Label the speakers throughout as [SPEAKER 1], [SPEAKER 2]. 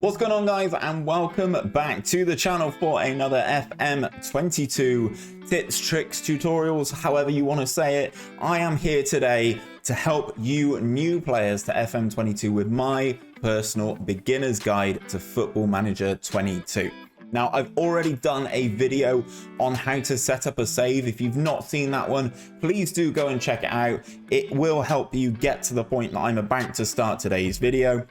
[SPEAKER 1] What's going on, guys, and welcome back to the channel for another FM22 tips, tricks, tutorials, however you want to say it. I am here today to help you new players to FM22 with my personal beginner's guide to Football Manager 22. Now, I've already done a video on how to set up a save. If you've not seen that one, please do go and check it out. It will help you get to the point that I'm about to start today's video.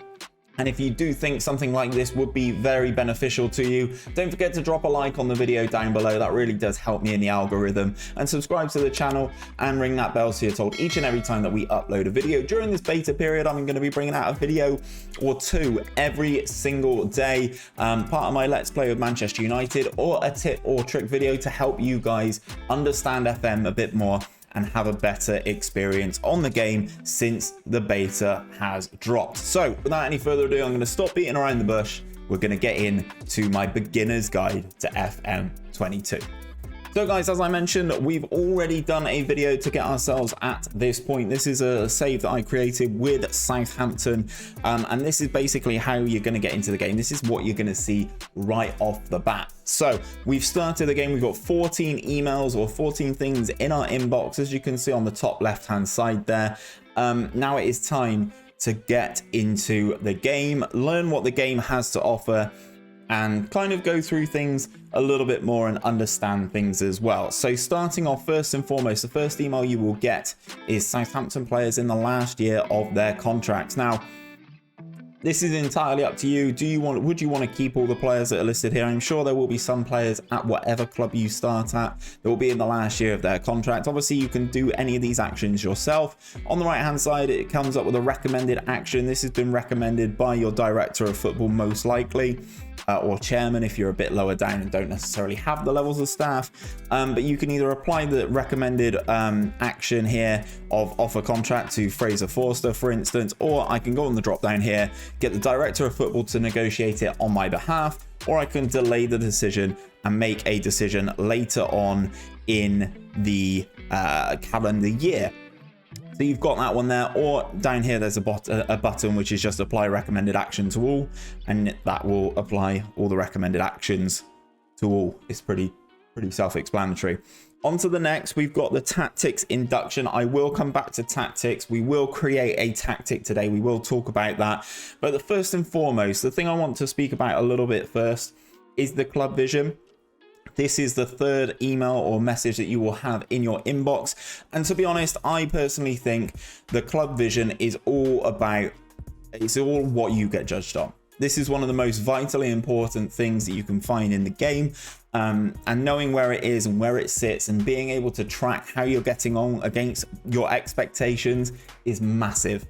[SPEAKER 1] And if you do think something like this would be very beneficial to you, don't forget to drop a like on the video down below. That really does help me in the algorithm. And subscribe to the channel and ring that bell so you're told each and every time that we upload a video. During this beta period, I'm going to be bringing out a video or two every single day. Part of my Let's Play with Manchester United, or a tip or trick video to help you guys understand FM a bit more and have a better experience on the game since the beta has dropped. So without any further ado, I'm going to stop beating around the bush. We're going to get into my beginner's guide to FM22. So guys, as I mentioned, we've already done a video to get ourselves at this point. This is a save that I created with Southampton, and this is basically how you're going to get into the game. This is what you're going to see right off the bat. So we've started the game. We've got 14 emails or 14 things in our inbox, as you can see on the top left hand side there. Now it is time to get into the game, learn what the game has to offer, and kind of go through things a little bit more and understand things as well. So starting off, first and foremost, the first email you will get is Southampton players in the last year of their contracts. Now, this is entirely up to you. Would you want to keep all the players that are listed here? I'm sure there will be some players at whatever club you start at that will be in the last year of their contract. Obviously, you can do any of these actions yourself. On the right hand side, it comes up with a recommended action. This has been recommended by your director of football, most likely, or chairman if you're a bit lower down and don't necessarily have the levels of staff. But you can either apply the recommended action here of offer contract to Fraser Forster, for instance, or I can go on the drop down here, get the director of football to negotiate it on my behalf, or I can delay the decision and make a decision later on in the calendar year. So you've got that one there, or down here there's a button which is just apply recommended action to all, and that will apply all the recommended actions to all. It's pretty self-explanatory. On to the next, we've got the tactics induction. I will come back to tactics. We will create a tactic today. We will talk about that. But the first and foremost, the thing I want to speak about a little bit first is the club vision. This is the third email or message that you will have in your inbox. And to be honest, I personally think the club vision is all about, it's all what you get judged on. This is one of the most vitally important things that you can find in the game. And knowing where it is and where it sits and being able to track how you're getting on against your expectations is massive.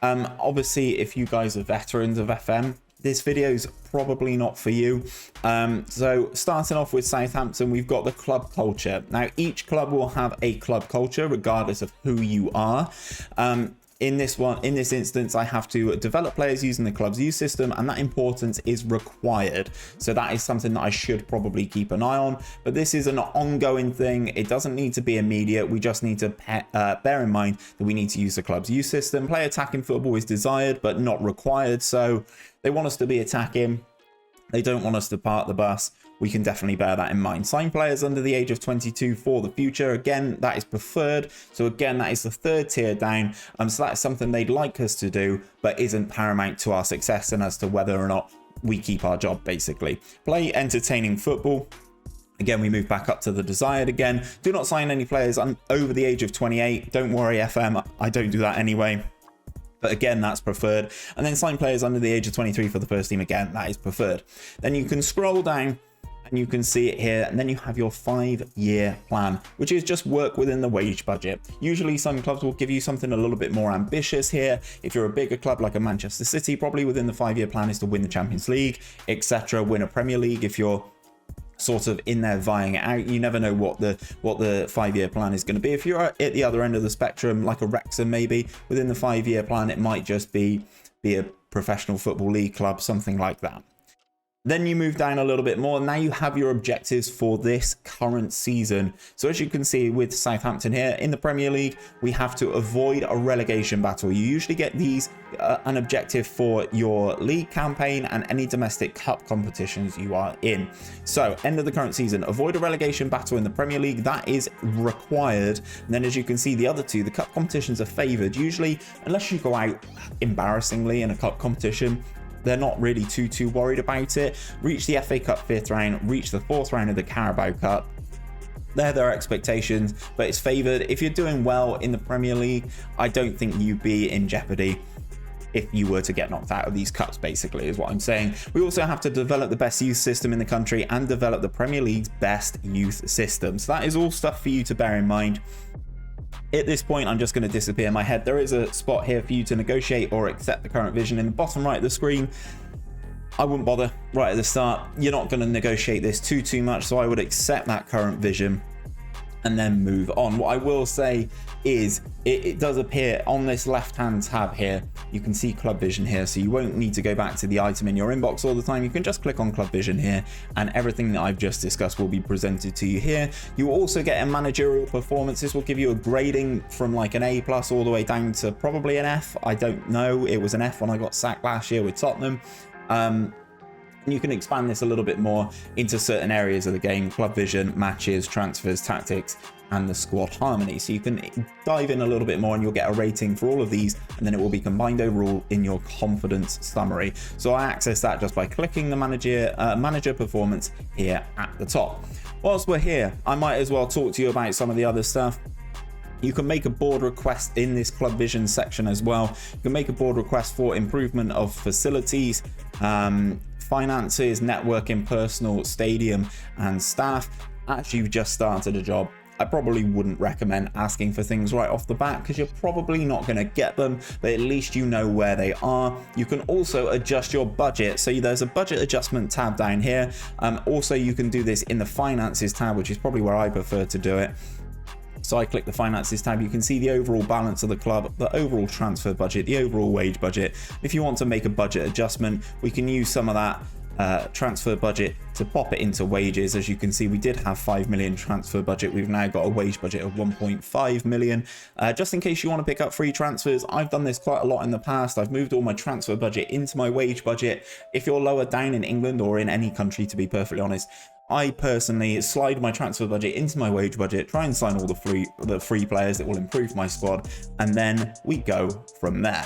[SPEAKER 1] Obviously, if you guys are veterans of FM, this video is probably not for you. So starting off with Southampton, we've got the club culture. Now, each club will have a club culture regardless of who you are. In this instance, I have to develop players using the club's youth system, and that importance is required. So that is something that I should probably keep an eye on. But this is an ongoing thing. It doesn't need to be immediate. We just need to bear in mind that we need to use the club's youth system. Play attacking football is desired, but not required. So they want us to be attacking. They don't want us to park the bus. We can definitely bear that in mind. Sign players under the age of 22 for the future. Again, that is preferred. So again, that is the third tier down. So that's something they'd like us to do, but isn't paramount to our success and as to whether or not we keep our job, basically. Play entertaining football. Again, we move back up to the desired again. Do not sign any players over the age of 28. Don't worry, FM. I don't do that anyway. But again, that's preferred. And then sign players under the age of 23 for the first team. Again, that is preferred. Then you can scroll down and you can see it here. And then you have your 5-year plan, which is just work within the wage budget. Usually some clubs will give you something a little bit more ambitious here. If you're a bigger club like a Manchester City, probably within the 5-year plan is to win the Champions League, etc. Win a Premier League. If you're sort of in there vying it out, you never know what the 5-year plan is going to be. If you're at the other end of the spectrum, like a Wrexham, maybe within the 5-year plan, it might just be a professional football league club, something like that. Then you move down a little bit more. Now you have your objectives for this current season. So as you can see with Southampton here in the Premier League, we have to avoid a relegation battle. You usually get these an objective for your league campaign and any domestic cup competitions you are in. So end of the current season, avoid a relegation battle in the Premier League. That is required. And then as you can see, the other two, the cup competitions are favoured. Usually, unless you go out embarrassingly in a cup competition, they're not really too worried about it. Reach the FA Cup 5th round, reach the 4th round of the Carabao Cup. They're their expectations, but it's favoured. If you're doing well in the Premier League, I don't think you'd be in jeopardy if you were to get knocked out of these cups, basically, is what I'm saying. We also have to develop the best youth system in the country and develop the Premier League's best youth system. So that is all stuff for you to bear in mind. At this point, I'm just going to disappear in my head. There is a spot here for you to negotiate or accept the current vision in the bottom right of the screen. I wouldn't bother right at the start. You're not going to negotiate this too much, so I would accept that current vision and then move on. What I will say is it does appear on this left hand tab here. You can see Club Vision here, so you won't need to go back to the item in your inbox all the time. You can just click on Club Vision here and everything that I've just discussed will be presented to you here. You will also get a managerial performance. This will give you a grading from like an A+ all the way down to probably an F. I don't know, it was an F when I got sacked last year with Tottenham. You can expand this a little bit more into certain areas of the game: club vision, matches, transfers, tactics, and the squad harmony. So you can dive in a little bit more and you'll get a rating for all of these, and then it will be combined overall in your confidence summary. So I access that just by clicking the manager performance here at the top. Whilst we're here, I might as well talk to you about some of the other stuff. You can make a board request in this Club Vision section as well. You can make a board request for improvement of facilities, finances, networking, personal, stadium, and staff. As you've just started a job, I probably wouldn't recommend asking for things right off the bat because you're probably not going to get them, but at least you know where they are. You can also adjust your budget. So there's a budget adjustment tab down here. Also, you can do this in the finances tab, which is probably where I prefer to do it. So I click the finances tab, you can see the overall balance of the club, the overall transfer budget, the overall wage budget. If you want to make a budget adjustment, we can use some of that transfer budget to pop it into wages. As you can see, we did have 5 million transfer budget. We've now got a wage budget of 1.5 million. Just in case you want to pick up free transfers, I've done this quite a lot in the past. I've moved all my transfer budget into my wage budget. If you're lower down in England or in any country, to be perfectly honest, I personally slide my transfer budget into my wage budget, try and sign all the free players that will improve my squad, and then we go from there.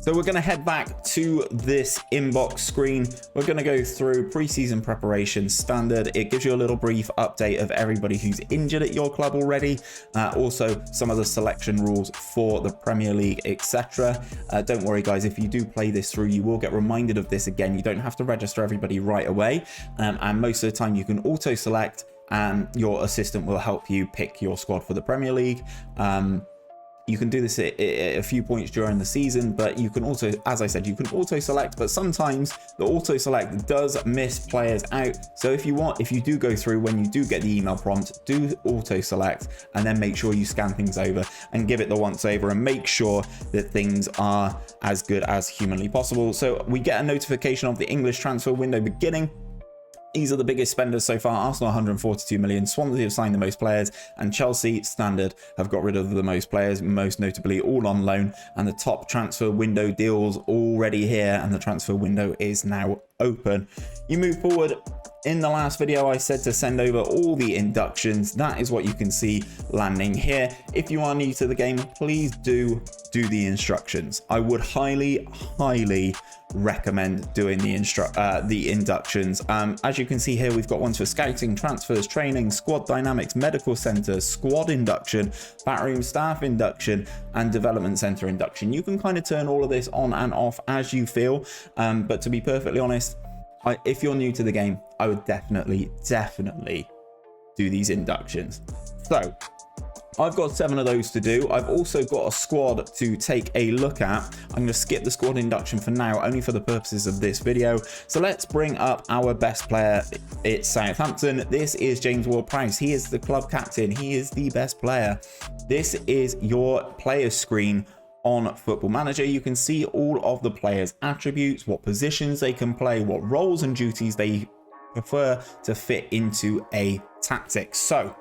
[SPEAKER 1] So we're going to head back to this inbox screen. We're going to go through preseason preparation standard. It gives you a little brief update of everybody who's injured at your club already. Also some of the selection rules for the Premier League, etc. Don't worry guys, if you do play this through, you will get reminded of this again. You don't have to register everybody right away. And most of the time you can auto select and your assistant will help you pick your squad for the Premier League. You can do this at a few points during the season, but you can also, as I said, you can auto select, but sometimes the auto select does miss players out. So if you do go through, when you do get the email prompt, do auto select and then make sure you scan things over and give it the once over and make sure that things are as good as humanly possible. So we get a notification of the English transfer window beginning. These are the biggest spenders so far. Arsenal 142 million, Swansea have signed the most players, and Chelsea standard have got rid of the most players, most notably all on loan. And the top transfer window deals already here, and the transfer window is now open. You move forward. In the last video, I said to send over all the inductions. That is what you can see landing here. If you are new to the game, please do the instructions. I would highly recommend doing the inductions. As you can see here, we've got ones for scouting, transfers, training, squad dynamics, medical center, squad induction, backroom staff induction, and development center induction. You can kind of turn all of this on and off as you feel, but to be perfectly honest, if you're new to the game, I would definitely do these inductions. So I've got 7 of those to do. I've also got a squad to take a look at. I'm going to skip the squad induction for now, only for the purposes of this video. So let's bring up our best player at Southampton. This is James Ward-Prowse. He is the club captain. He is the best player. This is your player screen on Football Manager, you can see all of the players' attributes, what positions they can play, what roles and duties they prefer to fit into a tactic. So,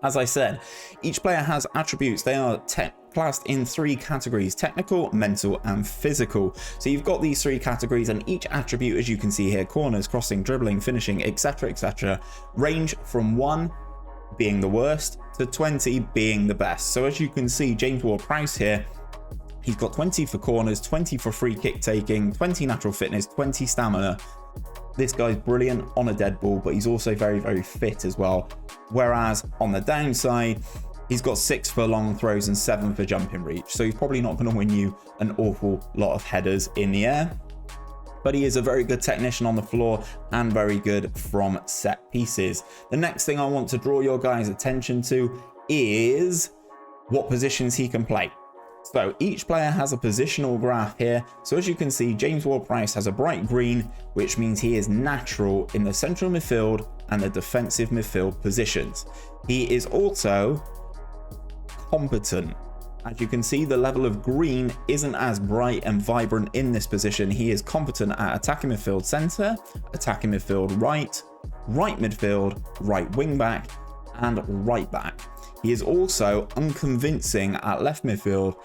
[SPEAKER 1] as I said, each player has attributes. They are classed in 3 categories: technical, mental, and physical. So you've got these 3 categories, and each attribute, as you can see here, corners, crossing, dribbling, finishing, etc., range from 1 being the worst to 20 being the best. So as you can see, James Ward-Prowse here, he's got 20 for corners, 20 for free kick taking, 20 natural fitness, 20 stamina. This guy's brilliant on a dead ball, but he's also very, very fit as well. Whereas on the downside, he's got 6 for long throws and 7 for jumping reach. So he's probably not going to win you an awful lot of headers in the air. But he is a very good technician on the floor and very good from set pieces. The next thing I want to draw your guys' attention to is what positions he can play. So each player has a positional graph here. So as you can see, James Ward-Prowse has a bright green, which means he is natural in the central midfield and the defensive midfield positions. He is also competent. As you can see, the level of green isn't as bright and vibrant in this position. He is competent at attacking midfield centre, attacking midfield right, right midfield, right wing back, and right back. He is also unconvincing at left midfield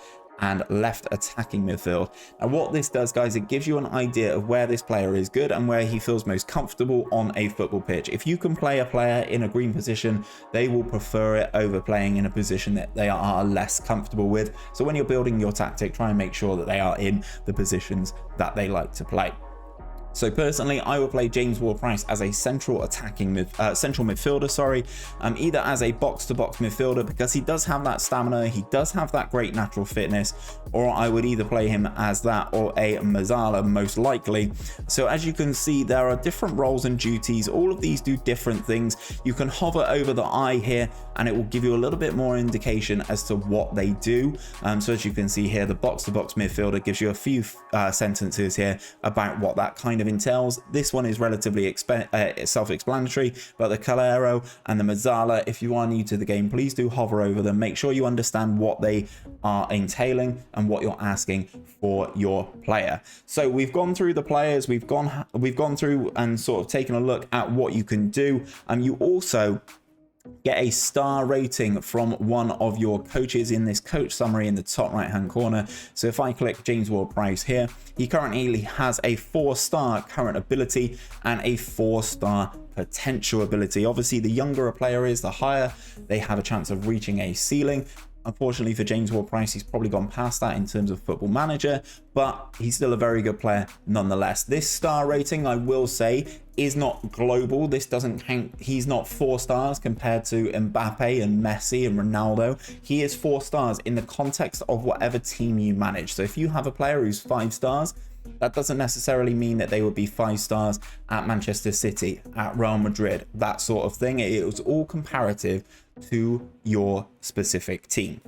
[SPEAKER 1] and left attacking midfield. And what this does, guys, it gives you an idea of where this player is good and where he feels most comfortable on a football pitch. If you can play a player in a green position, they will prefer it over playing in a position that they are less comfortable with. So when you're building your tactic, try and make sure that they are in the positions that they like to play. So personally, I would play James Ward-Prowse as a central midfielder, either as a box-to-box midfielder, because he does have that stamina, he does have that great natural fitness, or I would either play him as that or a 𝘼𝙗𝙤 most likely. So as you can see, there are different roles and duties. All of these do different things. You can hover over the eye here and it will give you a little bit more indication as to what they do. So as you can see here, the box-to-box midfielder gives you a few sentences here about what that kind of entails. This one is relatively self-explanatory, but the Calero and the 𝘼𝙗𝙤, if you are new to the game, please do hover over them. Make sure you understand what they are entailing and what you're asking for your player. So we've gone through the players, we've gone through and sort of taken a look at what you can do, and you also get a star rating from one of your coaches in this coach summary in the top right hand corner. So if I click James Ward-Prowse here, he currently has a 4-star current ability and a 4-star potential ability. Obviously, the younger a player is, the higher they have a chance of reaching a ceiling. Unfortunately for James Ward-Prowse, he's probably gone past that in terms of Football Manager, but he's still a very good player nonetheless. This star rating, I will say, is not global. This doesn't count. He's not 4 stars compared to Mbappe and Messi and Ronaldo. He is 4 stars in the context of whatever team you manage. So if you have a player who's 5 stars, that doesn't necessarily mean that they would be 5 stars at Manchester City, at Real Madrid, that sort of thing. It was all comparative to your specific team.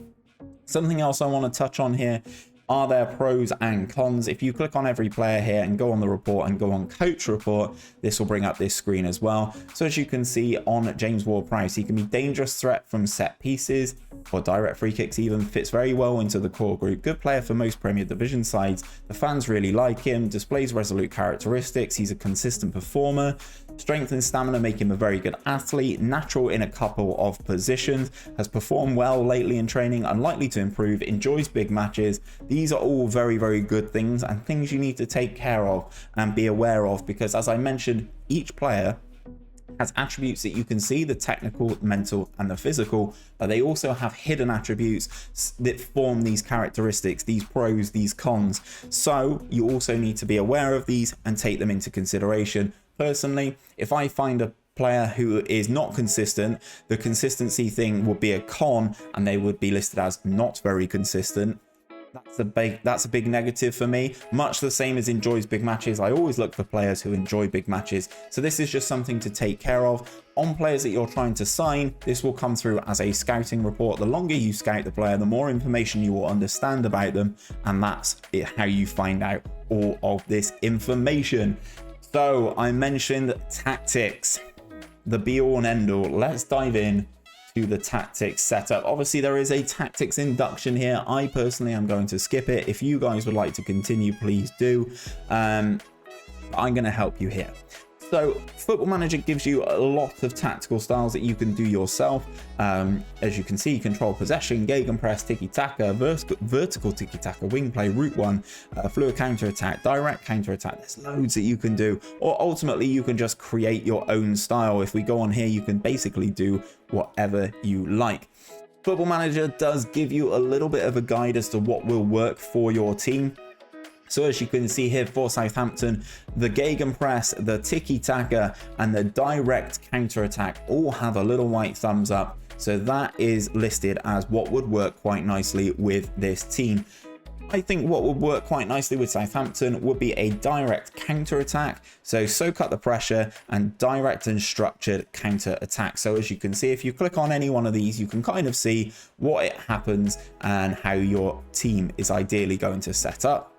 [SPEAKER 1] Something else I want to touch on here, are there pros and cons? If you click on every player here and go on the report and go on coach report, this will bring up this screen as well. So as you can see on James Ward-Prowse, he can be dangerous threat from set pieces or direct free kicks, even fits very well into the core group. Good player for most Premier Division sides. The fans really like him, displays resolute characteristics. He's a consistent performer. Strength and stamina make him a very good athlete, natural in a couple of positions, has performed well lately in training, unlikely to improve, enjoys big matches. These are all very, very good things and things you need to take care of and be aware of, because as I mentioned, each player has attributes that you can see, the technical, mental, and the physical, but they also have hidden attributes that form these characteristics, these pros, these cons. So you also need to be aware of these and take them into consideration. Personally, if I find a player who is not consistent, the consistency thing would be a con and they would be listed as not very consistent. That's a big negative for me. Much the same as enjoys big matches. I always look for players who enjoy big matches. So this is just something to take care of. On players that you're trying to sign, this will come through as a scouting report. The longer you scout the player, the more information you will understand about them. And that's how you find out all of this information. So I mentioned tactics, the be all and end all. Let's dive in to the tactics setup. Obviously, there is a tactics induction here. I personally am going to skip it. If you guys would like to continue, please do. I'm going to help you here. So Football Manager gives you a lot of tactical styles that you can do yourself. As you can see, control possession, gegenpress, tiki-taka, vertical tiki-taka, wing play, route one, fluid counter-attack, direct counter-attack. There's loads that you can do. Or ultimately, you can just create your own style. If we go on here, you can basically do whatever you like. Football Manager does give you a little bit of a guide as to what will work for your team. So as you can see here for Southampton, the gegenpress, the tiki-taka, and the direct counter-attack all have a little white thumbs up. So that is listed as what would work quite nicely with this team. I think what would work quite nicely with Southampton would be a direct counter-attack. So soak up the pressure and direct and structured counter-attack. So as you can see, if you click on any one of these, you can kind of see what it happens and how your team is ideally going to set up.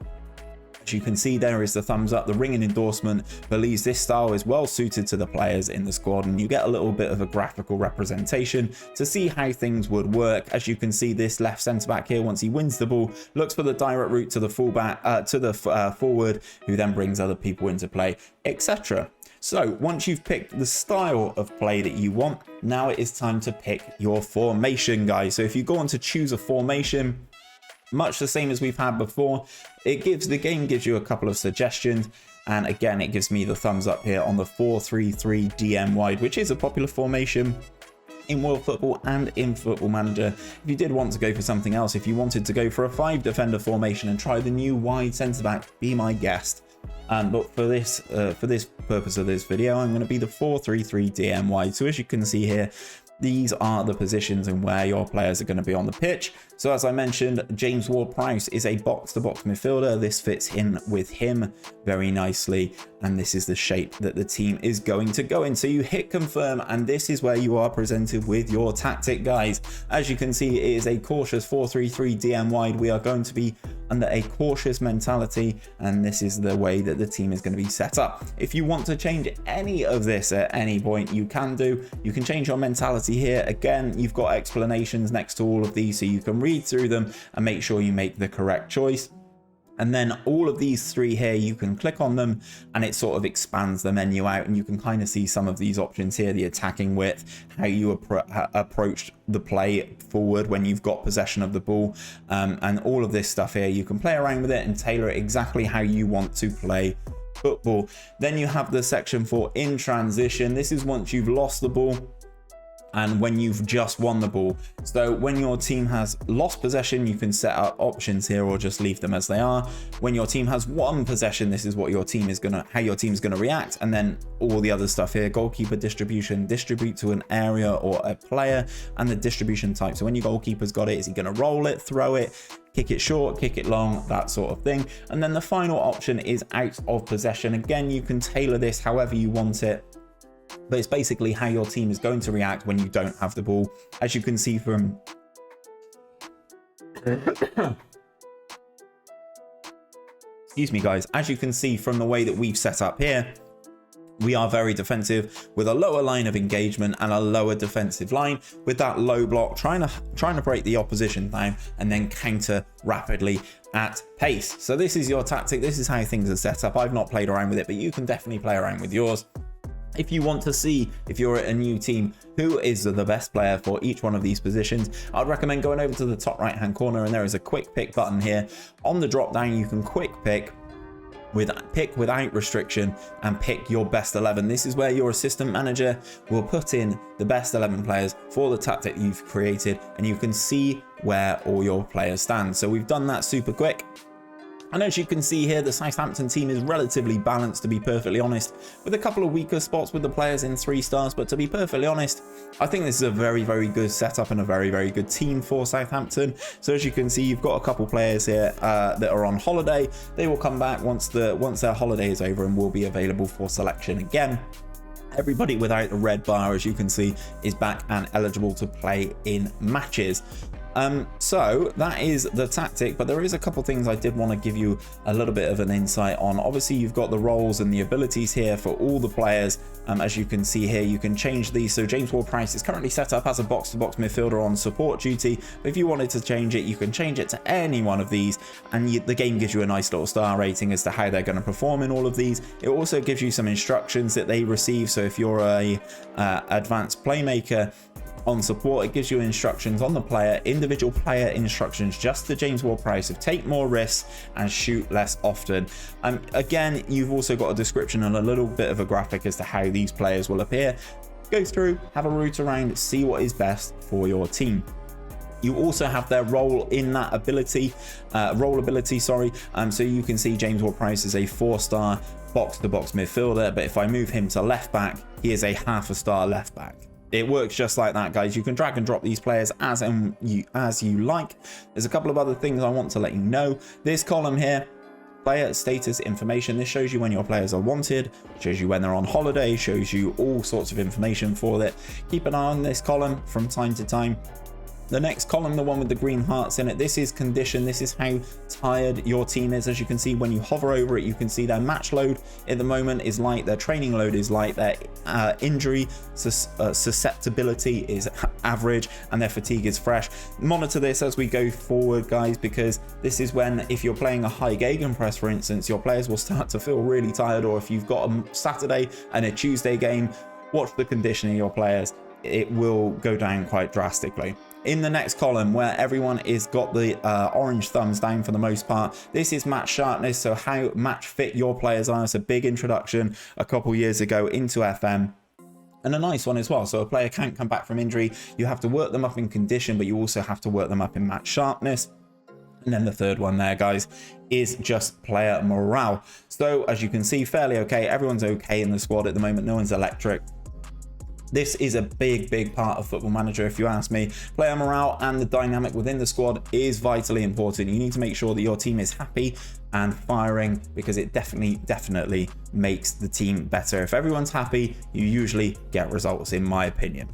[SPEAKER 1] As you can see, there is the thumbs up. The ringing endorsement believes this style is well suited to the players in the squad, and you get a little bit of a graphical representation to see how things would work. As you can see, this left centre back here, once he wins the ball, looks for the direct route to the fullback, to the forward, who then brings other people into play, etc. So once you've picked the style of play that you want, now it is time to pick your formation, guys. So if you go on to choose a formation, much the same as we've had before, the game gives you a couple of suggestions, and again it gives me the thumbs up here on the 4-3-3 DM wide, which is a popular formation in World Football and in Football Manager. If you did want to go for something else, if you wanted to go for a 5 defender formation and try the new wide centre back, be my guest. But for this purpose of this video, I'm going to be the 4-3-3 DM wide. So as you can see here, these are the positions and where your players are going to be on the pitch. So as I mentioned, James Ward-Prowse is a box-to-box midfielder. This fits in with him very nicely, and this is the shape that the team is going to go in. So you hit confirm, and this is where you are presented with your tactic, guys. As you can see, it is a cautious 4-3-3 DM wide. We are going to be under a cautious mentality, and this is the way that the team is going to be set up. If you want to change any of this at any point, you can do. You can change your mentality here. Again, you've got explanations next to all of these, so you can read through them and make sure you make the correct choice. And then all of these three here, you can click on them and it sort of expands the menu out, and you can kind of see some of these options here: the attacking width, how you approach the play forward when you've got possession of the ball, and all of this stuff here. You can play around with it and tailor it exactly how you want to play football. Then you have the section for in transition. This is once you've lost the ball and when you've just won the ball. So when your team has lost possession, you can set up options here or just leave them as they are. When your team has won possession, this is what your team is how your team's gonna react. And then all the other stuff here: goalkeeper distribution, distribute to an area or a player, and the distribution type. So when your goalkeeper's got it, is he gonna roll it, throw it, kick it short, kick it long, that sort of thing. And then the final option is out of possession. Again, you can tailor this however you want it, but it's basically how your team is going to react when you don't have the ball. As you can see from excuse me guys, as you can see from the way that we've set up here, we are very defensive with a lower line of engagement and a lower defensive line, with that low block trying to break the opposition down and then counter rapidly at pace. So this is your tactic. This is how things are set up. I've not played around with it, but you can definitely play around with yours. If you want to see, if you're a new team, who is the best player for each one of these positions, I'd recommend going over to the top right hand corner, and there is a quick pick button here. On the drop down, you can quick pick without restriction and pick your best 11. This is where your assistant manager will put in the best 11 players for the tactic you've created, and you can see where all your players stand. So we've done that super quick. And as you can see here, the Southampton team is relatively balanced, to be perfectly honest, with a couple of weaker spots with the players in 3 stars. But to be perfectly honest, I think this is a very, very good setup and a very, very good team for Southampton. So as you can see, you've got a couple players here that are on holiday. They will come back once their holiday is over and will be available for selection again. Everybody without the red bar, as you can see, is back and eligible to play in matches. So that is the tactic, but there is a couple things I did want to give you a little bit of an insight on. Obviously, you've got the roles and the abilities here for all the players. As you can see here, you can change these. So James Ward-Prowse is currently set up as a box-to-box midfielder on support duty, but if you wanted to change it, you can change it to any one of these, and the game gives you a nice little star rating as to how they're going to perform in all of these. It also gives you some instructions that they receive. So if you're a advanced playmaker on support, it gives you instructions on the player, individual player instructions just to James Ward-Prowse of take more risks and shoot less often. Again, you've also got a description and a little bit of a graphic as to how these players will appear. Go through, have a root around, see what is best for your team. You also have their role in that ability, so you can see James Ward-Prowse is a 4-star box-to-box midfielder, but if I move him to left back, he is a half-a-star left back. It works just like that, guys. You can drag and drop these players as you like. There's a couple of other things I want to let you know. This column here, player status information, this shows you when your players are wanted, shows you when they're on holiday, shows you all sorts of information for it. Keep an eye on this column from time to time. The next column, the one with the green hearts in it, this is condition. This is how tired your team is. As you can see, when you hover over it, you can see their match load at the moment is light, their training load is light, their injury susceptibility is average, and their fatigue is fresh. Monitor this as we go forward, guys, because this is when, if you're playing a high gegenpress, for instance, your players will start to feel really tired, or if you've got a Saturday and a Tuesday game, watch the condition of your players. It will go down quite drastically. In the next column, where everyone is got the orange thumbs down for the most part, this is match sharpness, so how match fit your players are. It's a big introduction a couple years ago into FM, and a nice one as well. So a player can't come back from injury, you have to work them up in condition, but you also have to work them up in match sharpness. And then the third one there, guys, is just player morale. So as you can see, fairly okay, everyone's okay in the squad at the moment, no one's electric. This is a big part of Football Manager, if you ask me. Player morale and the dynamic within the squad is vitally important. You need to make sure that your team is happy and firing, because it definitely makes the team better. If everyone's happy, you usually get results, in my opinion.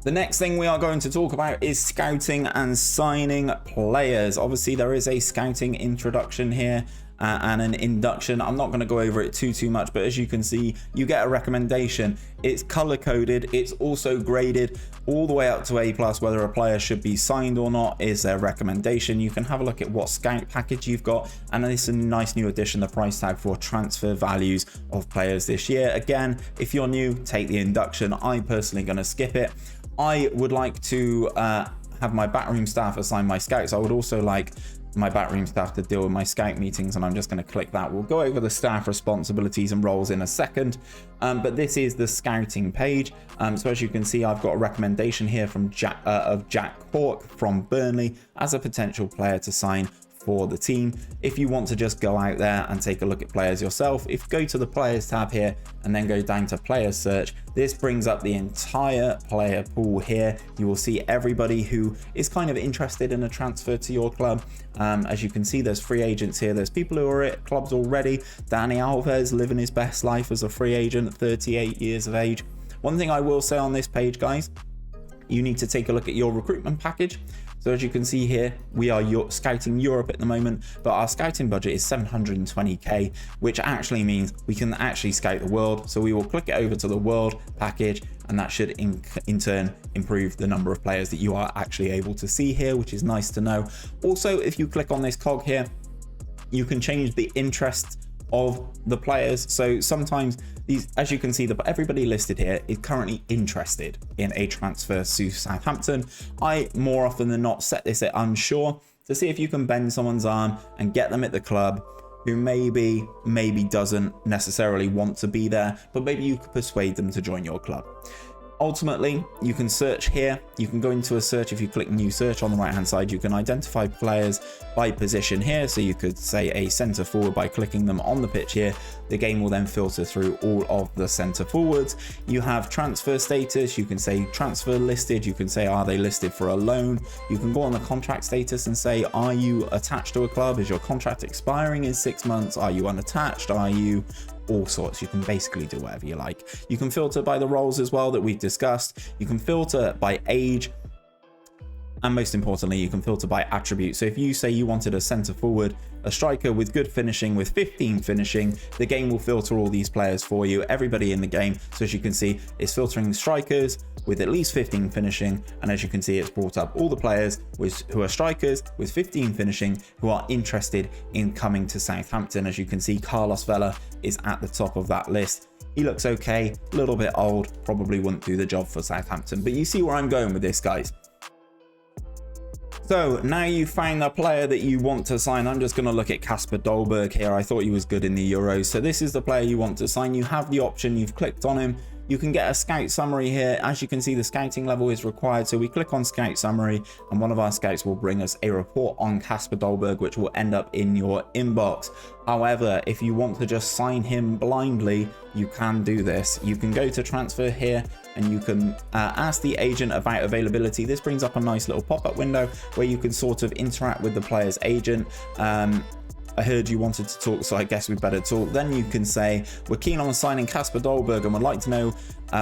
[SPEAKER 1] The next thing we are going to talk about is scouting and signing players. Obviously, there is a scouting introduction here and an induction. I'm not going to go over it too much, but as you can see, you get a recommendation. It's color coded. It's also graded all the way up to A+. Whether a player should be signed or not is their recommendation. You can have a look at what scout package you've got, and it's a nice new addition, the price tag for transfer values of players this year. Again, if you're new, take the induction. I'm personally going to skip it. I would like to have my backroom staff assign my scouts. I would also like my backroom staff to deal with my scout meetings, and I'm just going to click that. We'll go over the staff responsibilities and roles in a second, but this is the scouting page. So as you can see, I've got a recommendation here from Jack Cork from Burnley as a potential player to sign for the team. If you want to just go out there and take a look at players yourself, if you go to the players tab here and then go down to player search, this brings up the entire player pool here. You will see everybody who is kind of interested in a transfer to your club. As you can see, there's free agents here. There's people who are at clubs already. Dani Alves living his best life as a free agent at 38 years of age. One thing I will say on this page, guys, you need to take a look at your recruitment package. So as you can see here, we are scouting Europe at the moment, but our scouting budget is 720k, which actually means we can actually scout the world. So we will click it over to the world package, and that should in turn improve the number of players that you are actually able to see here, which is nice to know. Also, if you click on this cog here, you can change the interest of the players. So sometimes these, as you can see, everybody listed here is currently interested in a transfer to Southampton. I more often than not set this at unsure to see if you can bend someone's arm and get them at the club who maybe doesn't necessarily want to be there, but maybe you could persuade them to join your club. Ultimately, you can search here. You can go into a search. If you click new search on the right hand side, you can identify players by position here. So you could say a centre forward by clicking them on the pitch here. The game will then filter through all of the centre forwards. You have transfer status. You can say transfer listed. You can say, are they listed for a loan? You can go on the contract status and say, are you attached to a club? Is your contract expiring in 6 months? Are you unattached? Are you all sorts? You can basically do whatever you like. You can filter by the roles as well that we've discussed. You can filter by age. And most importantly, you can filter by attribute. So if you say you wanted a centre forward, a striker with good finishing, with 15 finishing, the game will filter all these players for you, everybody in the game. So as you can see, it's filtering strikers with at least 15 finishing. And as you can see, it's brought up all the players who are strikers with 15 finishing who are interested in coming to Southampton. As you can see, Carlos Vela is at the top of that list. He looks okay, a little bit old, probably wouldn't do the job for Southampton. But you see where I'm going with this, guys. So now you've found the player that you want to sign. I'm just going to look at Kasper Dolberg here. I thought he was good in the Euros. So this is the player you want to sign. You have the option. You've clicked on him. You can get a scout summary here. As you can see, the scouting level is required. So we click on scout summary and one of our scouts will bring us a report on Kasper Dolberg, which will end up in your inbox. However, if you want to just sign him blindly, you can do this. You can go to transfer here and you can ask the agent about availability. This brings up a nice little pop-up window where you can sort of interact with the player's agent. I heard you wanted to talk, so I guess we better talk. Then you can say, we're keen on signing Kasper Dolberg and would like to know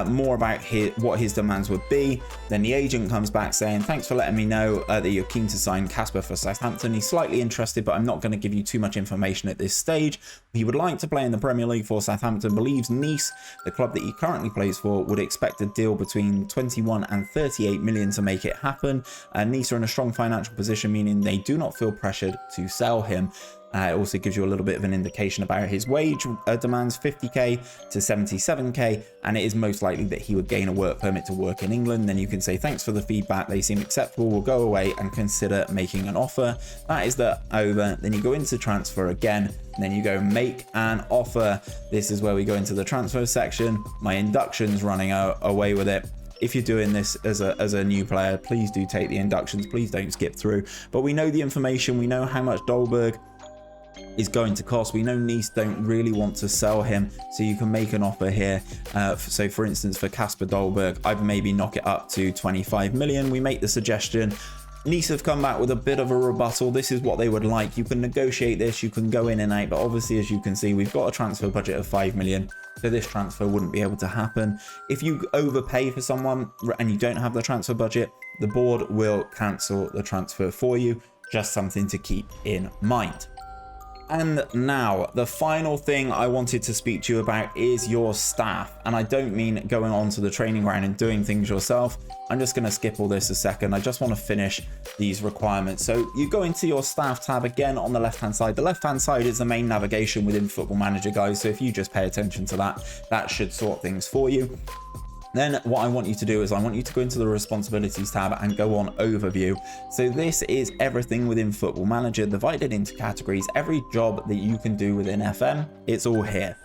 [SPEAKER 1] more about what his demands would be. Then the agent comes back saying, thanks for letting me know that you're keen to sign Kasper for Southampton. He's slightly interested, but I'm not going to give you too much information at this stage. He would like to play in the Premier League for Southampton, believes Nice, the club that he currently plays for, would expect a deal between 21 and 38 million to make it happen. Nice are in a strong financial position, meaning they do not feel pressured to sell him. It also gives you a little bit of an indication about his wage demands, 50k to 77k, and it is most likely that he would gain a work permit to work in England. Then you can say, thanks for the feedback, they seem acceptable, we'll go away and consider making an offer. That is the over. Then you go into transfer again, and then you go make an offer. This is where we go into the transfer section. My induction's running away with it. If you're doing this as a new player, please do take the inductions, please don't skip through. But we know the information, we know how much Dolberg is going to cost. We know Nice don't really want to sell him, so you can make an offer here. So for instance, for Kasper Dolberg, I'd maybe knock it up to 25 million. We make the suggestion. Nice have come back with a bit of a rebuttal. This is what they would like. You can negotiate this, you can go in and out, but obviously, as you can see, we've got a transfer budget of 5 million. So this transfer wouldn't be able to happen. If you overpay for someone and you don't have the transfer budget, the board will cancel the transfer for you. Just something to keep in mind. And now, the final thing I wanted to speak to you about is your staff. And I don't mean going on to the training ground and doing things yourself. I'm just going to skip all this a second. I just want to finish these requirements. So you go into your staff tab again on the left-hand side. The left-hand side is the main navigation within Football Manager, guys. So if you just pay attention to that, that should sort things for you. Then what I want you to do is I want you to go into the responsibilities tab and go on overview. So this is everything within Football Manager divided into categories. Every job that you can do within FM, it's all here.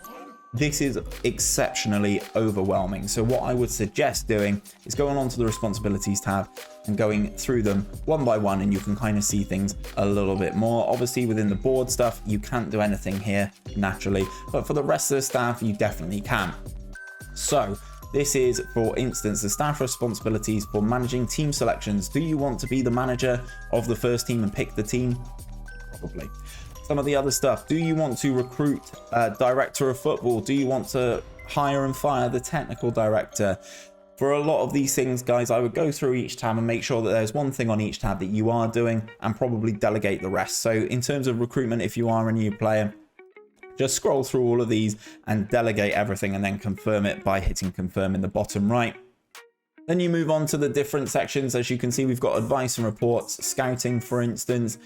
[SPEAKER 1] This is exceptionally overwhelming. So what I would suggest doing is going on to the responsibilities tab and going through them one by one, and you can kind of see things a little bit more. Obviously within the board stuff, you can't do anything here naturally, but for the rest of the staff, you definitely can. So this is, for instance, the staff responsibilities for managing team selections. Do you want to be the manager of the first team and pick the team? Probably. Some of the other stuff. Do you want to recruit a director of football? Do you want to hire and fire the technical director? For a lot of these things, guys, I would go through each tab and make sure that there's one thing on each tab that you are doing and probably delegate the rest. So in terms of recruitment, if you are a new player, just scroll through all of these and delegate everything and then confirm it by hitting confirm in the bottom right. Then you move on to the different sections. As you can see, we've got advice and reports, scouting, for instance,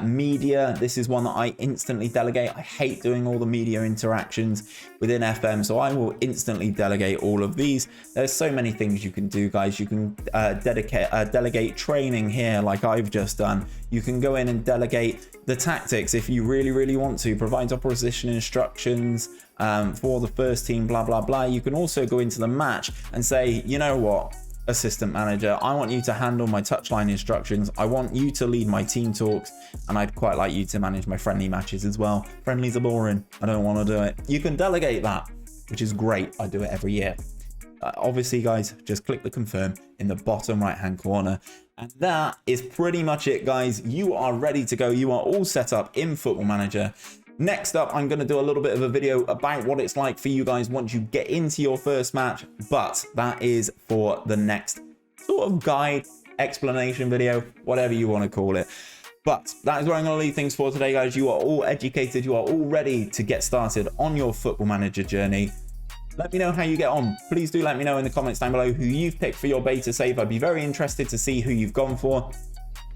[SPEAKER 1] media. This is one that I instantly delegate. I hate doing all the media interactions within FM, so I will instantly delegate all of these. There's so many things you can do, guys. You can delegate training here like I've just done. You can go in and delegate the tactics if you really want to. Provide opposition instructions for the first team, blah, blah, blah. You can also go into the match and say, you know what, assistant manager, I want you to handle my touchline instructions. I want you to lead my team talks, and I'd quite like you to manage my friendly matches as well. Friendlies are boring. I don't want to do it. You can delegate that, which is great. I do it every year. Obviously, guys, just click the confirm in the bottom right-hand corner. And that is pretty much it, guys. You are ready to go. You are all set up in Football Manager. Next up, I'm going to do a little bit of a video about what it's like for you guys once you get into your first match, but that is for the next sort of guide explanation video, whatever you want to call it. But that is where I'm going to leave things for today, guys. You are all educated. You are all ready to get started on your Football Manager journey. Let me know how you get on. Please do let me know in the comments down below who you've picked for your beta save. I'd be very interested to see who you've gone for.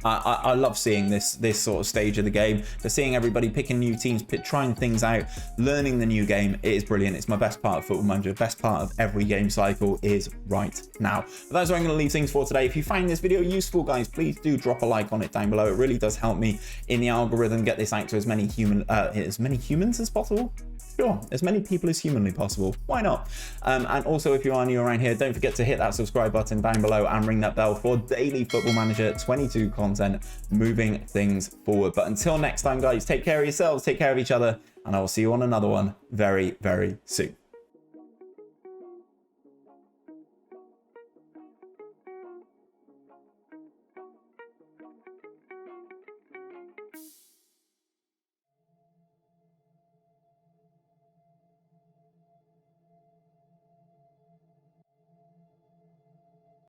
[SPEAKER 1] I love seeing this sort of stage of the game, but seeing everybody picking new teams, trying things out, learning the new game, it is brilliant. It's my best part of Football Manager. Best part of every game cycle is right now. But that's where I'm going to leave things for today. If you find this video useful, guys, please do drop a like on it down below. It really does help me in the algorithm, get this out to as many humans as possible. Sure, as many people as humanly possible. Why not? And also, if you are new around here, don't forget to hit that subscribe button down below and ring that bell for daily Football Manager 22 content, moving things forward. But until next time, guys, take care of yourselves, take care of each other, and I will see you on another one very, very soon.